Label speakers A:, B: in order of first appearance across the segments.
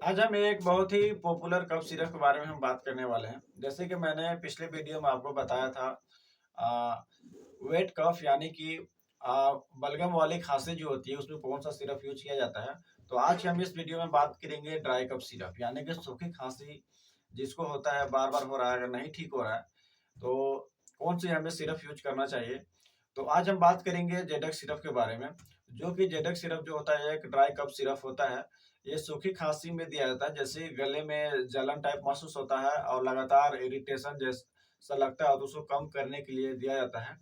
A: आज हम एक बहुत ही पॉपुलर कफ सिरप के बारे में हम बात करने वाले हैं। जैसे कि मैंने पिछले वीडियो में आपको बताया था अ, वेट कफ यानी कि बलगम वाली खांसी जो होती है उसमें कौन सा सिरप यूज़ किया जाता है। तो आज हम इस वीडियो में बात करेंगे ड्राई कफ सिरप यानी कि सूखी खांसी जिसको होता है बार-बार हो रहा है, अगर नहीं ठीक हो रहा है तो कौन सी हमें सिरप यूज़ करना चाहिए। तो आज हम बात करेंगे जेडेक्स सिरप के बारे में, जो कि जेडेक्स सिरप जो होता है एक ड्राई कफ सिरप होता है। ये सूखी खांसी में दिया जाता है, जैसे गले में जलन टाइप महसूस होता है और लगातार इरिटेशन जैसा लगता है तो उसको कम करने के लिए दिया जाता है।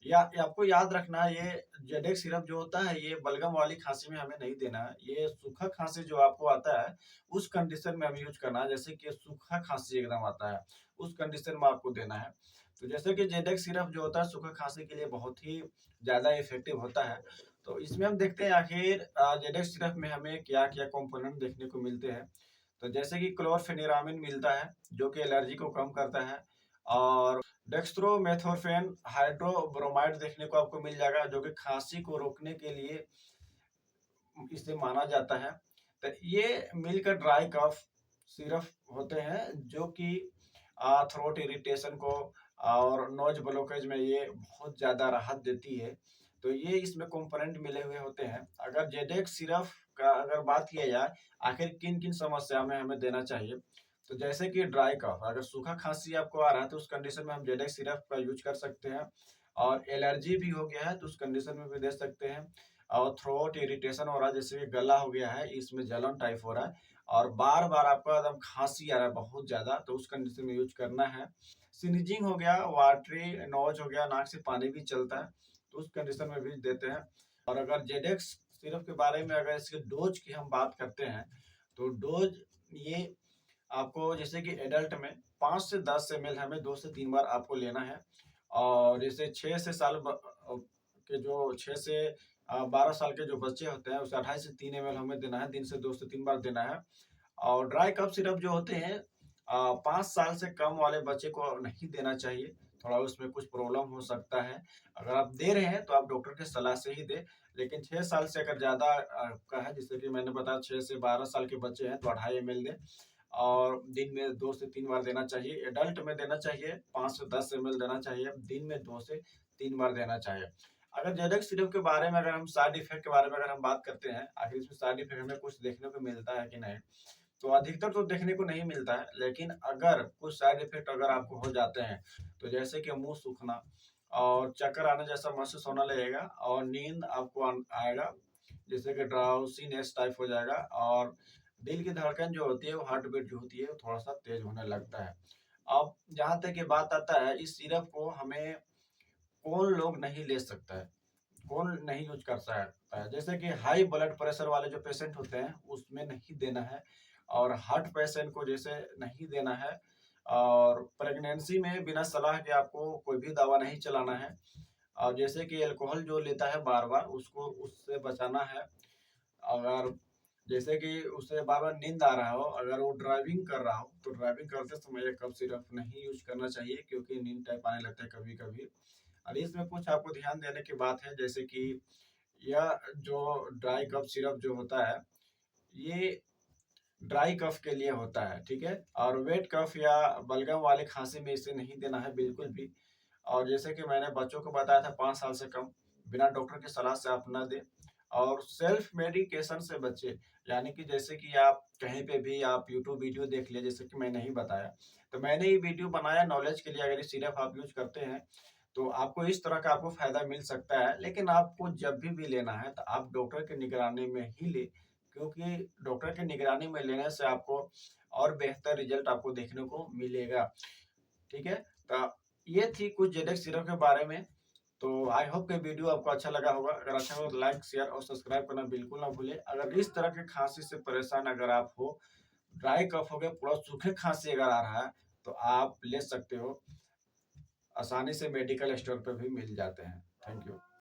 A: या आपको याद रखना है ये जेडेक्स सिरप जो होता है ये बलगम वाली खांसी में हमें नहीं देना है। ये सूखा खांसी जो आपको आता है उस कंडीशन में हमें यूज़ करना है, जैसे कि सूखा खांसी एकदम आता है, उस कंडीशन में आपको देना है। तो जैसे कि जेडेक्स सिरप जो होता है सूखा खांसी के लिए बहुत ही ज़्यादा इफ़ेक्टिव होता है। तो इसमें हम देखते हैं आखिर जेडेक्स सिरप में हमें क्या-क्या कंपोनेंट देखने को मिलते हैं। तो जैसे कि क्लोरफेनिरामिन मिलता है, जो कि एलर्जी को कम करता है और डेक्स्ट्रोमेथोर्फेन हाइड्रोब्रोमाइड देखने को आपको मिल जाएगा, जो कि खाँसी को रोकने के लिए इसे माना जाता है। तो ये मिलकर ड्राई कफ सिरप होते हैं, जो कि थ्रोट इरिटेशन को और नोज़ ब्लॉकेज में ये बहुत ज़्यादा राहत देती है। तो ये इसमें कंपोनेंट मिले हुए होते हैं। अगर जेडेक्स सिरप का अगर बात किया जाए, आखिर किन-किन समस्या में हमें देना चाहिए, तो जैसे कि ड्राई कफ, अगर सूखा खाँसी आपको आ रहा है, तो उस कंडीशन में हम जेडेक्स सिरप का यूज़ कर सकते हैं और एलर्जी भी हो गया है, तो उस कंडीशन में भी दे सकते हैं और थ्रोट इरिटेशन हो रहा है, जैसे कि गला हो गया है, इसमें जलन टाइप हो रहा है और बार-बार आपको एकदम खाँसी आ रहा है बहुत ज़्यादा, तो उस कंडीशन में यूज़ करना है। स्नीजिंग हो गया, वाटरी नॉज़ हो गया, नाक से पानी भी चलता है, तो उस कंडीशन में भी देते हैं। और अगर जेडेक्स सिरप के बारे में अगर इसके डोज़ की हम बात करते हैं, तो डोज़ ये आपको जैसे कि एडल्ट में 5 से 10 एमएल हमें 2 से 3 बार आपको लेना है और जैसे 6 से साल के जो 6 से 12 साल के जो बच्चे होते हैं, उसे 2.5 से 3 एमएल हमें देना है, दिन से 2 से 3 बार देना है। और ड्राई कफ सिरप जो होते हैं 5 साल से कम वाले बच्चे को नहीं देना चाहिए, थोड़ा उसमें कुछ प्रॉब्लम हो सकता है। अगर आप दे रहे हैं तो आप डॉक्टर की सलाह से ही दें, लेकिन 6 साल से अगर ज़्यादा का है, जैसे कि मैंने बताया 6 से 12 साल के बच्चे हैं तो 2.5 एमएल दें और दिन में 2 से 3 बार देना चाहिए। एडल्ट में देना चाहिए 5 से 10 एमएल देना चाहिए, दिन में 2 से 3 बार देना चाहिए। अगर जेडेक्स सिरप के बारे में अगर हम साइड इफ़ेक्ट के बारे में अगर हम बात करते हैं, आखिर इसमें साइड इफ़ेक्ट हमें कुछ देखने को मिलता है कि नहीं? तो अधिकतर तो देखने को नहीं मिलता है, लेकिन अगर कुछ साइड इफ़ेक्ट अगर आपको हो जाते हैं, तो जैसे कि मुँह सूखना और चक्कर आने जैसा महसूस होने लगेगा और नींद आपको आएगा, जैसे कि ड्राउज़ीनेस टाइप हो जाएगा और दिल की धड़कन जो होती है, वो हार्ट बीट जो होती है, वो थोड़ा-सा तेज़ होने लगता है। अब जहाँ तक ये बात आता है, इस सिरप को हमें कौन लोग नहीं ले सकता है, कौन नहीं यूज़ कर सकता है? जैसे कि हाई ब्लड प्रेशर वाले जो पेशेंट होते हैं, उसमें नहीं देना है और हार्ट पेशेंट को जैसे नहीं देना है और प्रेगनेंसी में बिना सलाह के आपको कोई भी दवा नहीं चलाना है और जैसे कि अल्कोहल जो लेता है बार-बार, उसको उससे बचाना है। अगर जैसे कि उसे बार-बार नींद आ रहा हो, अगर वो ड्राइविंग कर रहा हो, तो ड्राइविंग करते समय ये कफ सिरप नहीं यूज़ करना चाहिए, क्योंकि नींद टाइप आने लगता है कभी-कभी। और इसमें कुछ आपको ध्यान देने की बात है, जैसे कि यह जो ड्राई कफ सिरप जो होता है, ये ड्राई कफ के लिए होता है, ठीक है? और वेट कफ या बलगम वाली खाँसी में इसे नहीं देना है बिल्कुल भी। और जैसे कि मैंने बच्चों को बताया था 5 साल से कम, बिना डॉक्टर की सलाह से आप ना दें और सेल्फ मेडिकेशन से बचें। यानी कि जैसे कि आप कहीं पे भी आप यूट्यूब वीडियो देख लिए, जैसे कि मैंने ही बताया। तो मैंने ये वीडियो बनाया नॉलेज के लिए, अगर ये सिरप आप यूज़ करते हैं, तो आपको इस तरह का आपको फ़ायदा मिल सकता है। लेकिन आपको जब भी लेना है, तो आप डॉक्टर की निगरानी में ही लें, क्योंकि डॉक्टर की निगरानी में लेने से आपको और बेहतर रिज़ल्ट आपको देखने को मिलेगा। ठीक है? तो ये थी कुछ जेडेक्स सिरप के बारे में। तो आई होप कि वीडियो आपको अच्छा लगा होगा। अगर अच्छा हो तो लाइक, शेयर और सब्सक्राइब करना बिल्कुल ना भूलें। अगर इस तरह की खाँसी से परेशान अगर आप हो, ड्राई कफ हो गया, पूरा सूखे खाँसी अगर आ रहा है, तो आप ले सकते हो। आसानी से मेडिकल स्टोर पे भी मिल जाते हैं। Thank you.